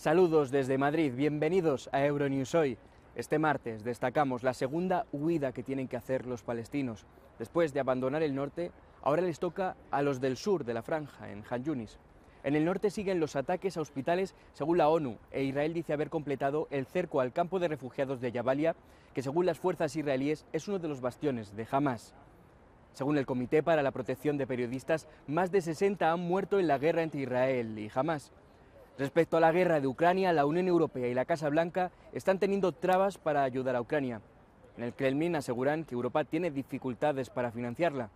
Saludos desde Madrid, bienvenidos a Euronews Hoy. Este martes destacamos la segunda huida que tienen que hacer los palestinos. Después de abandonar el norte, ahora les toca a los del sur de la franja, en Han Yunis. En el norte siguen los ataques a hospitales según la ONU, e Israel dice haber completado el cerco al campo de refugiados de Jabalia, que según las fuerzas israelíes es uno de los bastiones de Hamás. Según el Comité para la Protección de Periodistas, más de 60 han muerto en la guerra entre Israel y Hamás. Respecto a la guerra de Ucrania, la Unión Europea y la Casa Blanca están teniendo trabas para ayudar a Ucrania. En el Kremlin aseguran que Europa tiene dificultades para financiarla.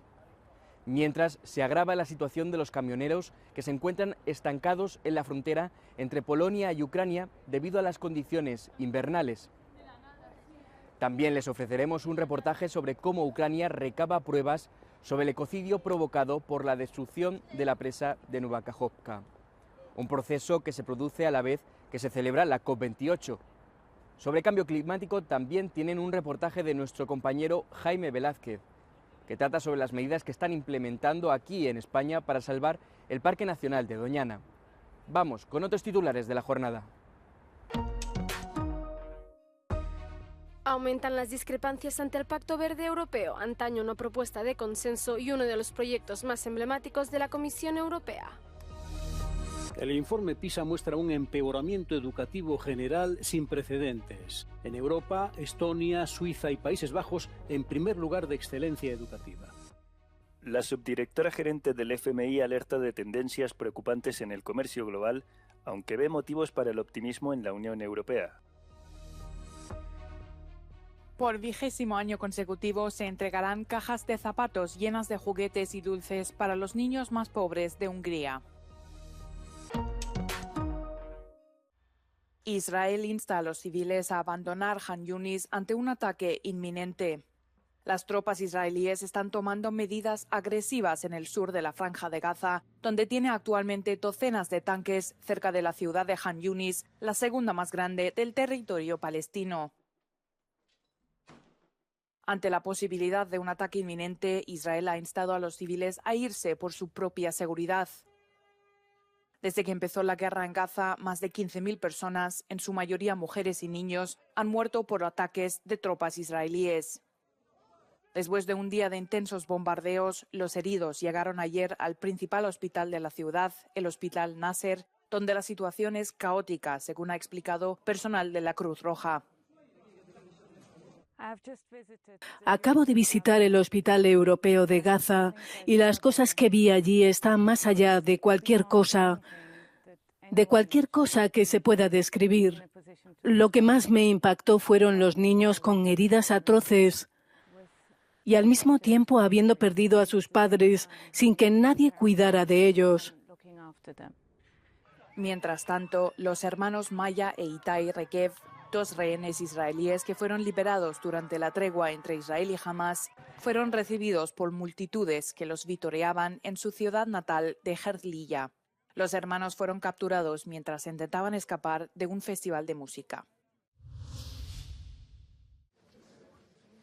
Mientras se agrava la situación de los camioneros que se encuentran estancados en la frontera entre Polonia y Ucrania debido a las condiciones invernales. También les ofreceremos un reportaje sobre cómo Ucrania recaba pruebas sobre el ecocidio provocado por la destrucción de la presa de Nueva Kajovka. Un proceso que se produce a la vez que se celebra la COP28. Sobre cambio climático también tienen un reportaje de nuestro compañero Jaime Velázquez, que trata sobre las medidas que están implementando aquí en España para salvar el Parque Nacional de Doñana. Vamos con otros titulares de la jornada. Aumentan las discrepancias ante el Pacto Verde Europeo, antaño una propuesta de consenso y uno de los proyectos más emblemáticos de la Comisión Europea. El informe PISA muestra un empeoramiento educativo general sin precedentes. En Europa, Estonia, Suiza y Países Bajos en primer lugar de excelencia educativa. La subdirectora gerente del FMI alerta de tendencias preocupantes en el comercio global, aunque ve motivos para el optimismo en la Unión Europea. Por 20º año consecutivo se entregarán cajas de zapatos llenas de juguetes y dulces para los niños más pobres de Hungría. Israel insta a los civiles a abandonar Han Yunis ante un ataque inminente. Las tropas israelíes están tomando medidas agresivas en el sur de la Franja de Gaza, donde tiene actualmente docenas de tanques cerca de la ciudad de Han Yunis, la segunda más grande del territorio palestino. Ante la posibilidad de un ataque inminente, Israel ha instado a los civiles a irse por su propia seguridad. Desde que empezó la guerra en Gaza, más de 15.000 personas, en su mayoría mujeres y niños, han muerto por ataques de tropas israelíes. Después de un día de intensos bombardeos, los heridos llegaron ayer al principal hospital de la ciudad, el Hospital Nasser, donde la situación es caótica, según ha explicado personal de la Cruz Roja. Acabo de visitar el Hospital Europeo de Gaza y las cosas que vi allí están más allá de cualquier cosa que se pueda describir. Lo que más me impactó fueron los niños con heridas atroces y al mismo tiempo habiendo perdido a sus padres sin que nadie cuidara de ellos. Mientras tanto, los hermanos Maya e Itai Rekev, dos rehenes israelíes que fueron liberados durante la tregua entre Israel y Hamás, fueron recibidos por multitudes que los vitoreaban en su ciudad natal de Herzliya. Los hermanos fueron capturados mientras intentaban escapar de un festival de música.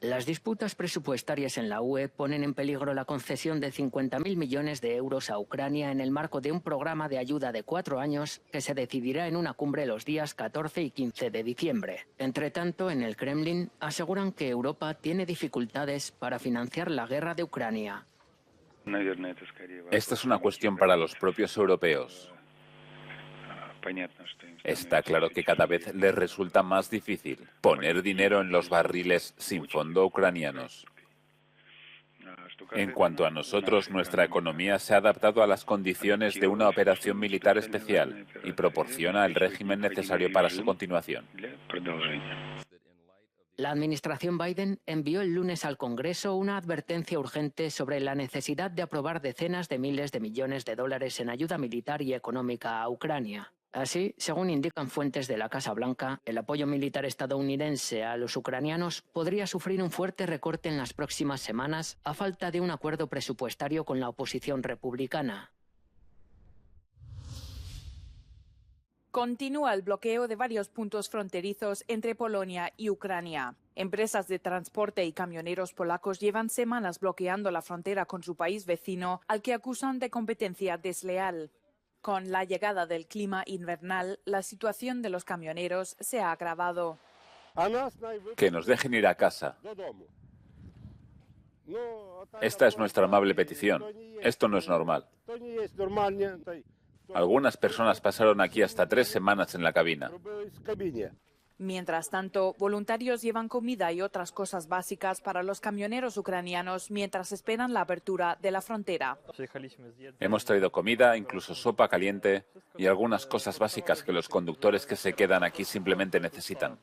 Las disputas presupuestarias en la UE ponen en peligro la concesión de 50.000 millones de euros a Ucrania en el marco de un programa de ayuda de 4 años que se decidirá en una cumbre los días 14 y 15 de diciembre. Entre tanto, en el Kremlin aseguran que Europa tiene dificultades para financiar la guerra de Ucrania. Esta es una cuestión para los propios europeos. Está claro que cada vez les resulta más difícil poner dinero en los barriles sin fondo ucranianos. En cuanto a nosotros, nuestra economía se ha adaptado a las condiciones de una operación militar especial y proporciona el régimen necesario para su continuación. La administración Biden envió el lunes al Congreso una advertencia urgente sobre la necesidad de aprobar decenas de miles de millones de dólares en ayuda militar y económica a Ucrania. Así, según indican fuentes de la Casa Blanca, el apoyo militar estadounidense a los ucranianos podría sufrir un fuerte recorte en las próximas semanas a falta de un acuerdo presupuestario con la oposición republicana. Continúa el bloqueo de varios puntos fronterizos entre Polonia y Ucrania. Empresas de transporte y camioneros polacos llevan semanas bloqueando la frontera con su país vecino, al que acusan de competencia desleal. Con la llegada del clima invernal, la situación de los camioneros se ha agravado. Que nos dejen ir a casa. Esta es nuestra amable petición. Esto no es normal. Algunas personas pasaron aquí hasta 3 semanas en la cabina. Mientras tanto, voluntarios llevan comida y otras cosas básicas para los camioneros ucranianos mientras esperan la apertura de la frontera. Hemos traído comida, incluso sopa caliente y algunas cosas básicas que los conductores que se quedan aquí simplemente necesitan.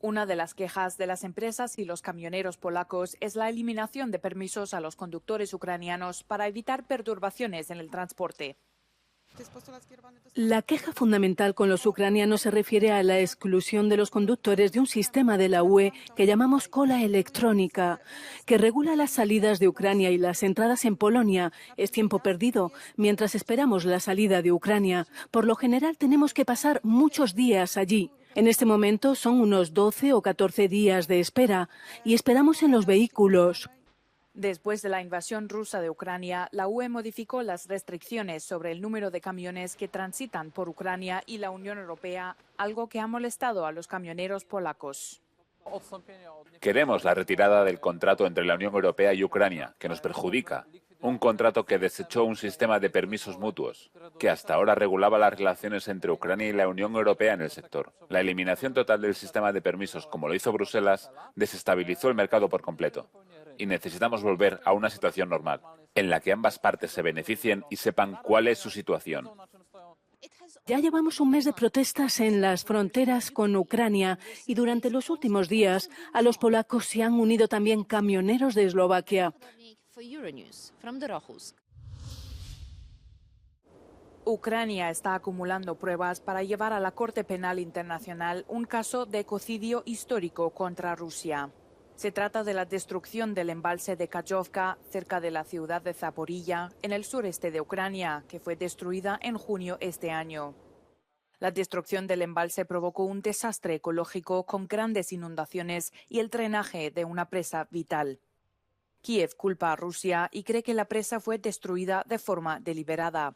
Una de las quejas de las empresas y los camioneros polacos es la eliminación de permisos a los conductores ucranianos para evitar perturbaciones en el transporte. La queja fundamental con los ucranianos se refiere a la exclusión de los conductores de un sistema de la UE que llamamos cola electrónica, que regula las salidas de Ucrania y las entradas en Polonia. Es tiempo perdido mientras esperamos la salida de Ucrania. Por lo general tenemos que pasar muchos días allí. En este momento son unos 12 o 14 días de espera y esperamos en los vehículos. Después de la invasión rusa de Ucrania, la UE modificó las restricciones sobre el número de camiones que transitan por Ucrania y la Unión Europea, algo que ha molestado a los camioneros polacos. Queremos la retirada del contrato entre la Unión Europea y Ucrania, que nos perjudica. Un contrato que desechó un sistema de permisos mutuos, que hasta ahora regulaba las relaciones entre Ucrania y la Unión Europea en el sector. La eliminación total del sistema de permisos, como lo hizo Bruselas, desestabilizó el mercado por completo. Y necesitamos volver a una situación normal, en la que ambas partes se beneficien y sepan cuál es su situación. Ya llevamos un mes de protestas en las fronteras con Ucrania y durante los últimos días a los polacos se han unido también camioneros de Eslovaquia. Ucrania está acumulando pruebas para llevar a la Corte Penal Internacional un caso de ecocidio histórico contra Rusia. Se trata de la destrucción del embalse de Kachovka, cerca de la ciudad de Zaporilla, en el sureste de Ucrania, que fue destruida en junio este año. La destrucción del embalse provocó un desastre ecológico con grandes inundaciones y el drenaje de una presa vital. Kiev culpa a Rusia y cree que la presa fue destruida de forma deliberada.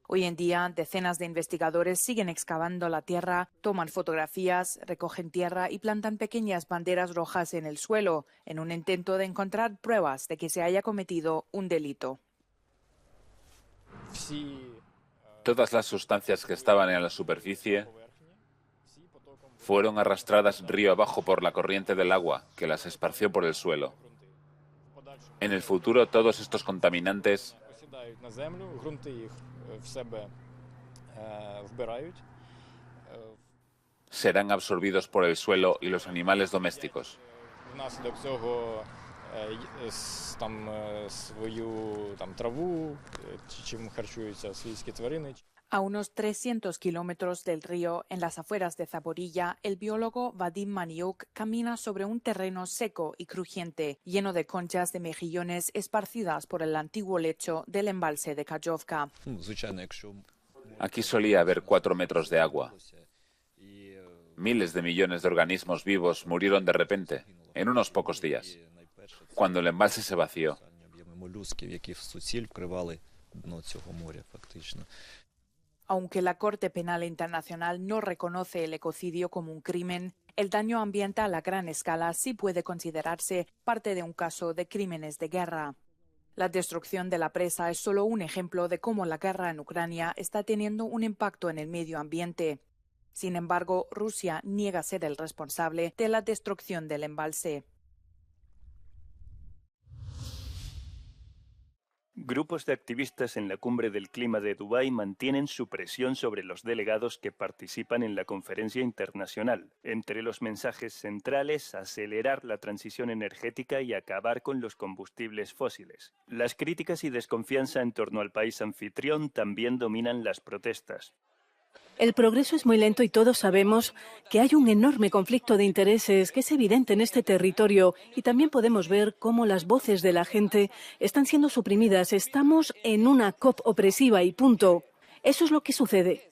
Hoy en día, decenas de investigadores siguen excavando la tierra, toman fotografías, recogen tierra y plantan pequeñas banderas rojas en el suelo, en un intento de encontrar pruebas de que se haya cometido un delito. Todas las sustancias que estaban en la superficie fueron arrastradas río abajo por la corriente del agua, que las esparció por el suelo. En el futuro, todos estos contaminantes serán absorbidos por el suelo y los animales domésticos. A unos 300 kilómetros del río, en las afueras de Zaporilla, el biólogo Vadim Maniuk camina sobre un terreno seco y crujiente, lleno de conchas de mejillones esparcidas por el antiguo lecho del embalse de Kachovka. Aquí solía haber 4 metros de agua. Miles de millones de organismos vivos murieron de repente, en unos pocos días, cuando el embalse se vació. Aunque la Corte Penal Internacional no reconoce el ecocidio como un crimen, el daño ambiental a gran escala sí puede considerarse parte de un caso de crímenes de guerra. La destrucción de la presa es solo un ejemplo de cómo la guerra en Ucrania está teniendo un impacto en el medio ambiente. Sin embargo, Rusia niega ser el responsable de la destrucción del embalse. Grupos de activistas en la Cumbre del Clima de Dubái mantienen su presión sobre los delegados que participan en la conferencia internacional. Entre los mensajes centrales, acelerar la transición energética y acabar con los combustibles fósiles. Las críticas y desconfianza en torno al país anfitrión también dominan las protestas. El progreso es muy lento y todos sabemos que hay un enorme conflicto de intereses que es evidente en este territorio y también podemos ver cómo las voces de la gente están siendo suprimidas. Estamos en una COP opresiva y punto. Eso es lo que sucede.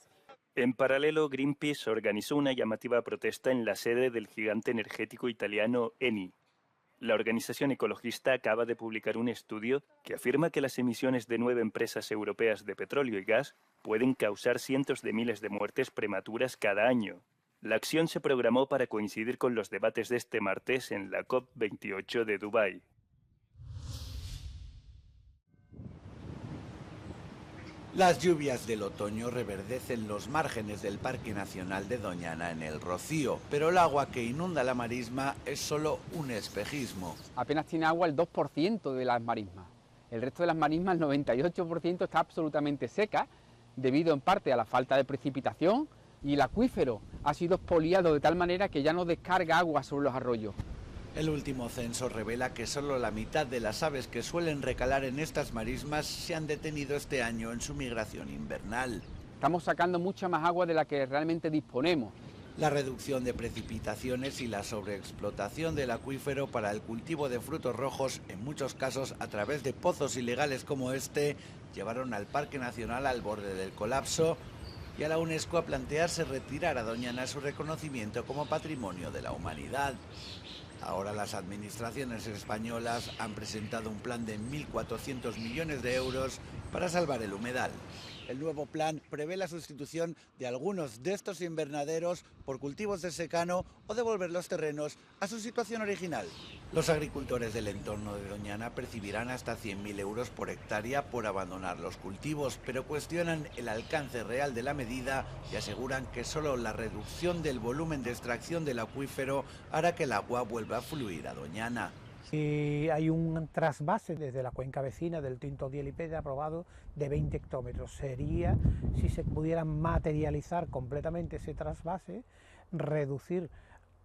En paralelo, Greenpeace organizó una llamativa protesta en la sede del gigante energético italiano Eni. La organización ecologista acaba de publicar un estudio que afirma que las emisiones de 9 empresas europeas de petróleo y gas pueden causar cientos de miles de muertes prematuras cada año. La acción se programó para coincidir con los debates de este martes en la COP28 de Dubái. Las lluvias del otoño reverdecen los márgenes del Parque Nacional de Doñana en el Rocío, pero el agua que inunda la marisma es solo un espejismo. Apenas tiene agua el 2% de las marismas. El resto de las marismas, el 98%, está absolutamente seca, debido en parte a la falta de precipitación, y el acuífero ha sido expoliado de tal manera que ya no descarga agua sobre los arroyos. El último censo revela que solo la mitad de las aves que suelen recalar en estas marismas se han detenido este año en su migración invernal. Estamos sacando mucha más agua de la que realmente disponemos. La reducción de precipitaciones y la sobreexplotación del acuífero para el cultivo de frutos rojos, en muchos casos a través de pozos ilegales como este, llevaron al Parque Nacional al borde del colapso y a la UNESCO a plantearse retirar a Doñana su reconocimiento como Patrimonio de la Humanidad. Ahora las administraciones españolas han presentado un plan de 1.400 millones de euros para salvar el humedal. El nuevo plan prevé la sustitución de algunos de estos invernaderos por cultivos de secano o devolver los terrenos a su situación original. Los agricultores del entorno de Doñana percibirán hasta 100.000 euros por hectárea por abandonar los cultivos, pero cuestionan el alcance real de la medida y aseguran que solo la reducción del volumen de extracción del acuífero hará que el agua vuelva a fluir a Doñana. Y hay un trasvase desde la cuenca vecina del Tinto Dielipede aprobado de 20 hectómetros. Sería, si se pudiera materializar completamente ese trasvase, reducir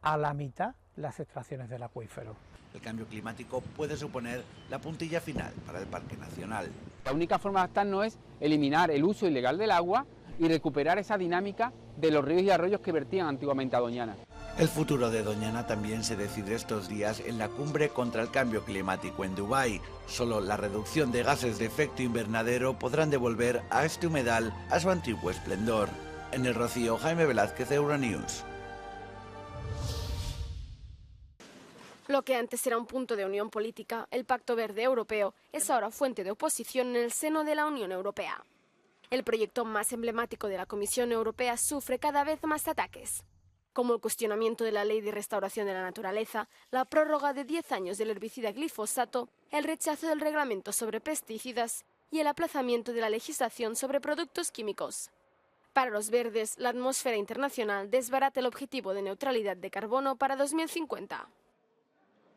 a la mitad las extracciones del acuífero. El cambio climático puede suponer la puntilla final para el Parque Nacional. La única forma de adaptarnos es eliminar el uso ilegal del agua y recuperar esa dinámica de los ríos y arroyos que vertían antiguamente a Doñana. El futuro de Doñana también se decide estos días en la cumbre contra el cambio climático en Dubái. Solo la reducción de gases de efecto invernadero podrán devolver a este humedal a su antiguo esplendor. En el Rocío, Jaime Velázquez, Euronews. Lo que antes era un punto de unión política, el Pacto Verde Europeo, es ahora fuente de oposición en el seno de la Unión Europea. El proyecto más emblemático de la Comisión Europea sufre cada vez más ataques, como el cuestionamiento de la Ley de Restauración de la Naturaleza, la prórroga de 10 años del herbicida glifosato, el rechazo del reglamento sobre pesticidas y el aplazamiento de la legislación sobre productos químicos. Para los verdes, la atmósfera internacional desbarata el objetivo de neutralidad de carbono para 2050.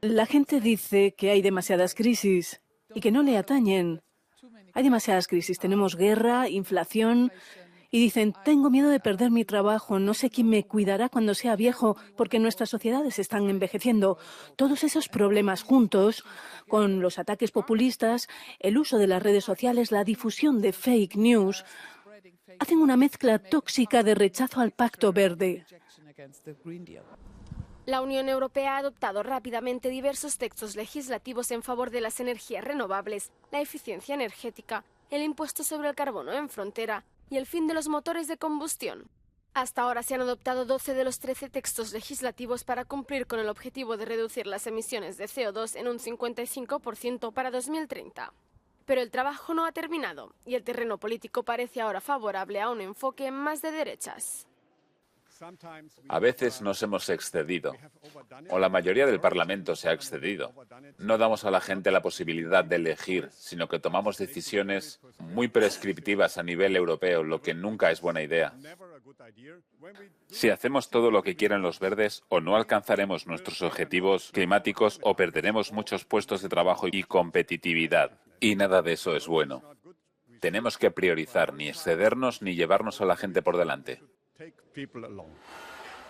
La gente dice que hay demasiadas crisis y que no le atañen. Hay demasiadas crisis, tenemos guerra, inflación, y dicen, tengo miedo de perder mi trabajo, no sé quién me cuidará cuando sea viejo, porque nuestras sociedades están envejeciendo. Todos esos problemas juntos, con los ataques populistas, el uso de las redes sociales, la difusión de fake news, hacen una mezcla tóxica de rechazo al Pacto Verde. La Unión Europea ha adoptado rápidamente diversos textos legislativos en favor de las energías renovables, la eficiencia energética, el impuesto sobre el carbono en frontera y el fin de los motores de combustión. Hasta ahora se han adoptado 12 de los 13 textos legislativos para cumplir con el objetivo de reducir las emisiones de CO2 en un 55% para 2030. Pero el trabajo no ha terminado y el terreno político parece ahora favorable a un enfoque más de derechas. A veces nos hemos excedido, o la mayoría del Parlamento se ha excedido. No damos a la gente la posibilidad de elegir, sino que tomamos decisiones muy prescriptivas a nivel europeo, lo que nunca es buena idea. Si hacemos todo lo que quieren los verdes, o no alcanzaremos nuestros objetivos climáticos o perderemos muchos puestos de trabajo y competitividad. Y nada de eso es bueno. Tenemos que priorizar, ni excedernos ni llevarnos a la gente por delante.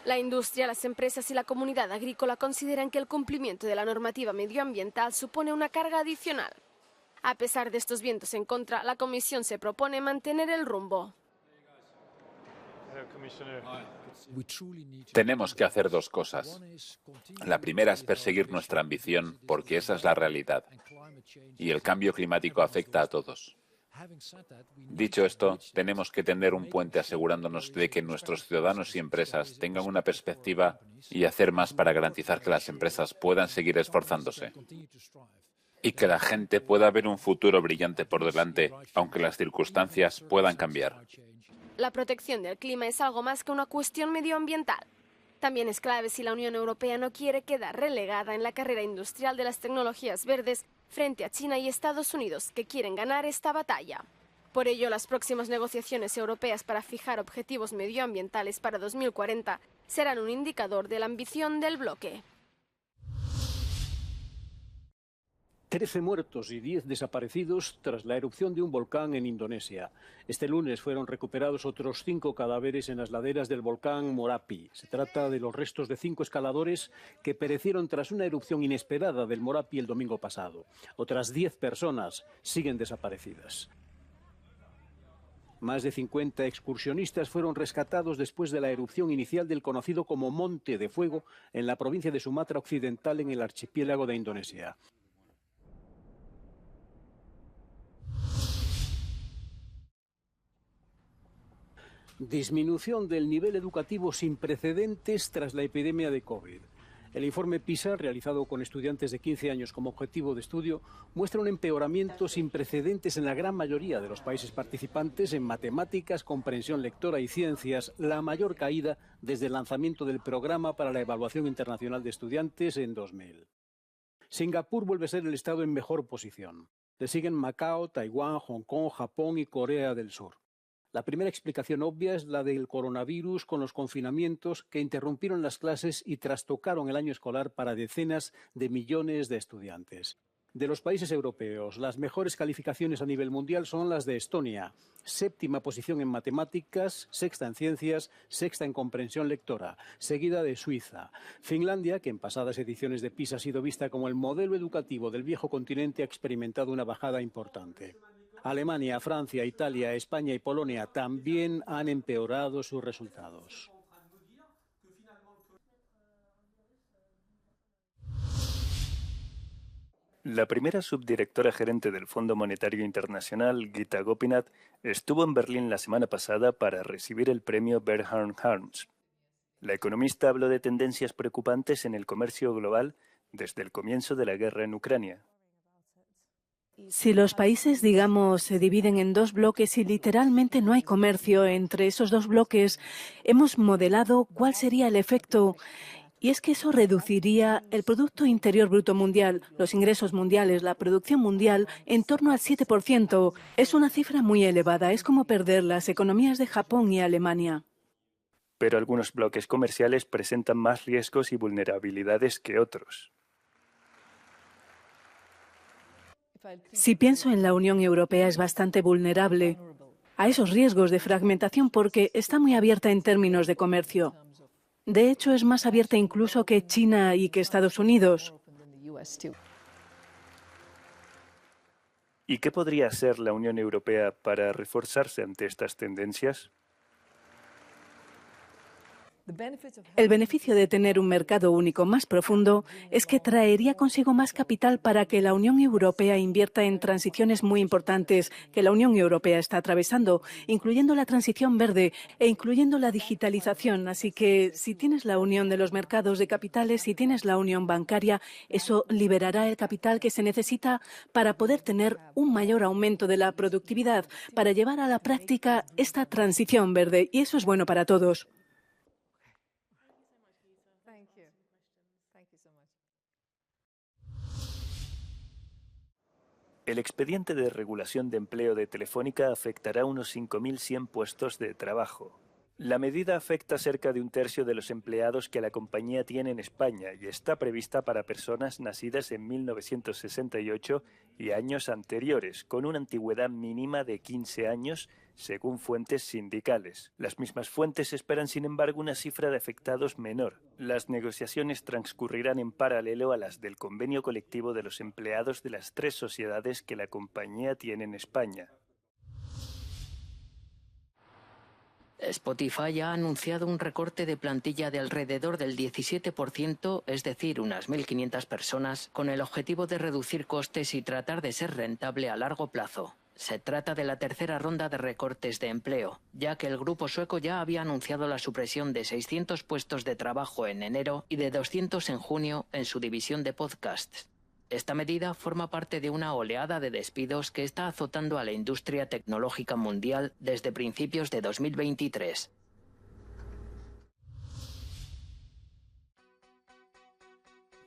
La industria, las empresas y la comunidad agrícola consideran que el cumplimiento de la normativa medioambiental supone una carga adicional. A pesar de estos vientos en contra, la Comisión se propone mantener el rumbo. Tenemos que hacer dos cosas. La primera es perseguir nuestra ambición, porque esa es la realidad. Y el cambio climático afecta a todos. Dicho esto, tenemos que tener un puente asegurándonos de que nuestros ciudadanos y empresas tengan una perspectiva y hacer más para garantizar que las empresas puedan seguir esforzándose y que la gente pueda ver un futuro brillante por delante, aunque las circunstancias puedan cambiar. La protección del clima es algo más que una cuestión medioambiental. También es clave si la Unión Europea no quiere quedar relegada en la carrera industrial de las tecnologías verdes frente a China y Estados Unidos, que quieren ganar esta batalla. Por ello, las próximas negociaciones europeas para fijar objetivos medioambientales para 2040 serán un indicador de la ambición del bloque. 13 muertos y 10 desaparecidos tras la erupción de un volcán en Indonesia. Este lunes fueron recuperados otros 5 cadáveres en las laderas del volcán Merapi. Se trata de los restos de 5 escaladores que perecieron tras una erupción inesperada del Merapi el domingo pasado. Otras 10 personas siguen desaparecidas. Más de 50 excursionistas fueron rescatados después de la erupción inicial del conocido como Monte de Fuego en la provincia de Sumatra Occidental en el archipiélago de Indonesia. Disminución del nivel educativo sin precedentes tras la epidemia de COVID. El informe PISA, realizado con estudiantes de 15 años como objetivo de estudio, muestra un empeoramiento sin precedentes en la gran mayoría de los países participantes en matemáticas, comprensión lectora y ciencias, la mayor caída desde el lanzamiento del Programa para la Evaluación Internacional de Estudiantes en 2000. Singapur vuelve a ser el estado en mejor posición. Le siguen Macao, Taiwán, Hong Kong, Japón y Corea del Sur. La primera explicación obvia es la del coronavirus con los confinamientos que interrumpieron las clases y trastocaron el año escolar para decenas de millones de estudiantes. De los países europeos, las mejores calificaciones a nivel mundial son las de Estonia, 7ª posición en matemáticas, 6ª en ciencias, 6ª en comprensión lectora, seguida de Suiza. Finlandia, que en pasadas ediciones de PISA ha sido vista como el modelo educativo del viejo continente, ha experimentado una bajada importante. Alemania, Francia, Italia, España y Polonia también han empeorado sus resultados. La primera subdirectora gerente del Fondo Monetario Internacional, Gita Gopinath, estuvo en Berlín la semana pasada para recibir el premio Bernhard Harms. La economista habló de tendencias preocupantes en el comercio global desde el comienzo de la guerra en Ucrania. Si los países, digamos, se dividen en 2 bloques y literalmente no hay comercio entre esos 2 bloques, hemos modelado cuál sería el efecto. Y es que eso reduciría el Producto Interior Bruto Mundial, los ingresos mundiales, la producción mundial, en torno al 7%. Es una cifra muy elevada, es como perder las economías de Japón y Alemania. Pero algunos bloques comerciales presentan más riesgos y vulnerabilidades que otros. Si pienso en la Unión Europea, es bastante vulnerable a esos riesgos de fragmentación porque está muy abierta en términos de comercio. De hecho, es más abierta incluso que China y que Estados Unidos. ¿Y qué podría hacer la Unión Europea para reforzarse ante estas tendencias? El beneficio de tener un mercado único más profundo es que traería consigo más capital para que la Unión Europea invierta en transiciones muy importantes que la Unión Europea está atravesando, incluyendo la transición verde e incluyendo la digitalización. Así que si tienes la unión de los mercados de capitales, si tienes la unión bancaria, eso liberará el capital que se necesita para poder tener un mayor aumento de la productividad, para llevar a la práctica esta transición verde. Y eso es bueno para todos. El expediente de regulación de empleo de Telefónica afectará unos 5.100 puestos de trabajo. La medida afecta a cerca de un tercio de los empleados que la compañía tiene en España y está prevista para personas nacidas en 1968 y años anteriores, con una antigüedad mínima de 15 años, según fuentes sindicales. Las mismas fuentes esperan, sin embargo, una cifra de afectados menor. Las negociaciones transcurrirán en paralelo a las del convenio colectivo de los empleados de las 3 sociedades que la compañía tiene en España. Spotify ha anunciado un recorte de plantilla de alrededor del 17%, es decir, unas 1.500 personas, con el objetivo de reducir costes y tratar de ser rentable a largo plazo. Se trata de la tercera ronda de recortes de empleo, ya que el grupo sueco ya había anunciado la supresión de 600 puestos de trabajo en enero y de 200 en junio en su división de podcasts. Esta medida forma parte de una oleada de despidos que está azotando a la industria tecnológica mundial desde principios de 2023.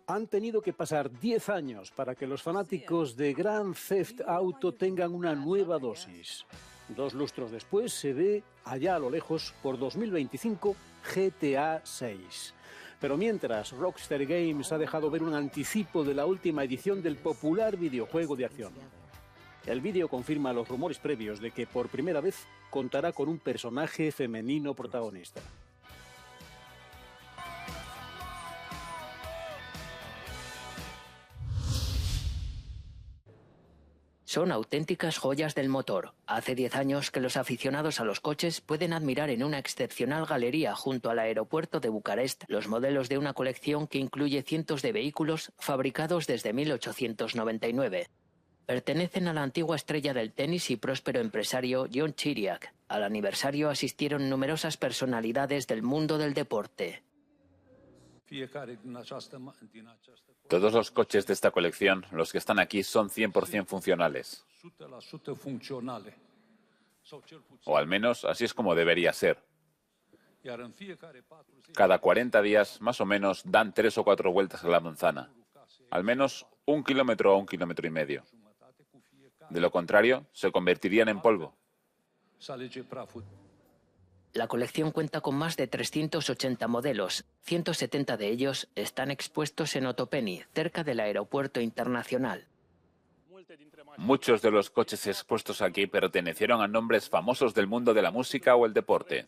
Han tenido que pasar 10 años para que los fanáticos de Grand Theft Auto tengan una nueva dosis. 2 lustros después se ve, allá a lo lejos, por 2025, GTA 6. Pero mientras, Rockstar Games ha dejado ver un anticipo de la última edición del popular videojuego de acción. El vídeo confirma los rumores previos de que por primera vez contará con un personaje femenino protagonista. Son auténticas joyas del motor. Hace 10 años que los aficionados a los coches pueden admirar en una excepcional galería junto al aeropuerto de Bucarest los modelos de una colección que incluye cientos de vehículos fabricados desde 1899. Pertenecen a la antigua estrella del tenis y próspero empresario John Chiriac. Al aniversario asistieron numerosas personalidades del mundo del deporte. Todos los coches de esta colección, los que están aquí, son 100% funcionales. O al menos así es como debería ser. Cada 40 días, más o menos, dan 3 o 4 vueltas a la manzana. Al menos 1 kilómetro o 1,5 kilómetros. De lo contrario, se convertirían en polvo. La colección cuenta con más de 380 modelos. 170 de ellos están expuestos en Otopeni, cerca del aeropuerto internacional. Muchos de los coches expuestos aquí pertenecieron a nombres famosos del mundo de la música o el deporte.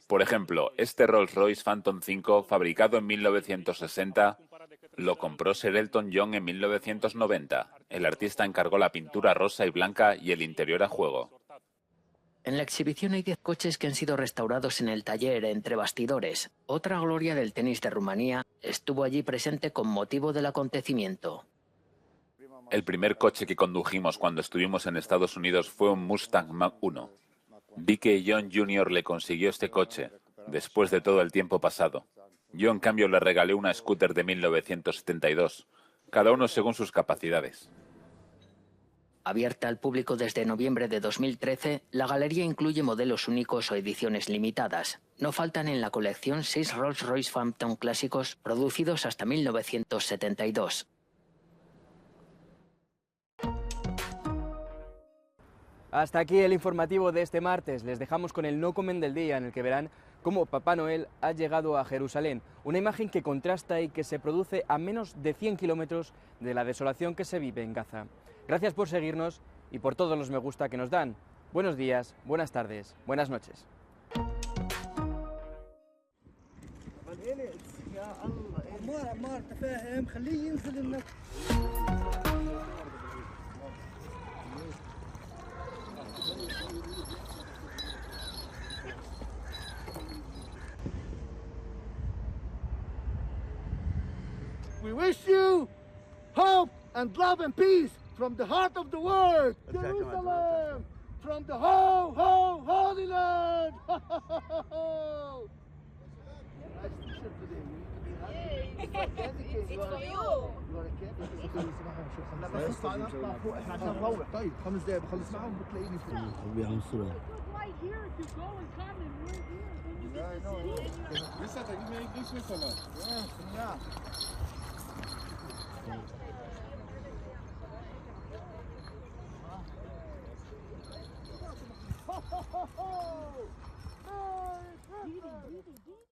Por ejemplo, este Rolls-Royce Phantom 5, fabricado en 1960, lo compró Sir Elton John en 1990. El artista encargó la pintura rosa y blanca y el interior a juego. En la exhibición hay 10 coches que han sido restaurados en el taller entre bastidores. Otra gloria del tenis de Rumanía estuvo allí presente con motivo del acontecimiento. El primer coche que condujimos cuando estuvimos en Estados Unidos fue un Mustang Mach 1. Vi que John Jr. le consiguió este coche, después de todo el tiempo pasado. Yo, en cambio, le regalé una scooter de 1972, cada uno según sus capacidades. Abierta al público desde noviembre de 2013, la galería incluye modelos únicos o ediciones limitadas. No faltan en la colección 6 Rolls-Royce Phantom clásicos producidos hasta 1972. Hasta aquí el informativo de este martes. Les dejamos con el no comen del día, en el que verán cómo Papá Noel ha llegado a Jerusalén. Una imagen que contrasta y que se produce a menos de 100 kilómetros de la desolación que se vive en Gaza. Gracias por seguirnos y por todos los me gusta que nos dan. Buenos días, buenas tardes, buenas noches. We wish you hope and love and peace from the heart of the world. Jerusalem, from the Holy Land. Ho, ho, ho, ho!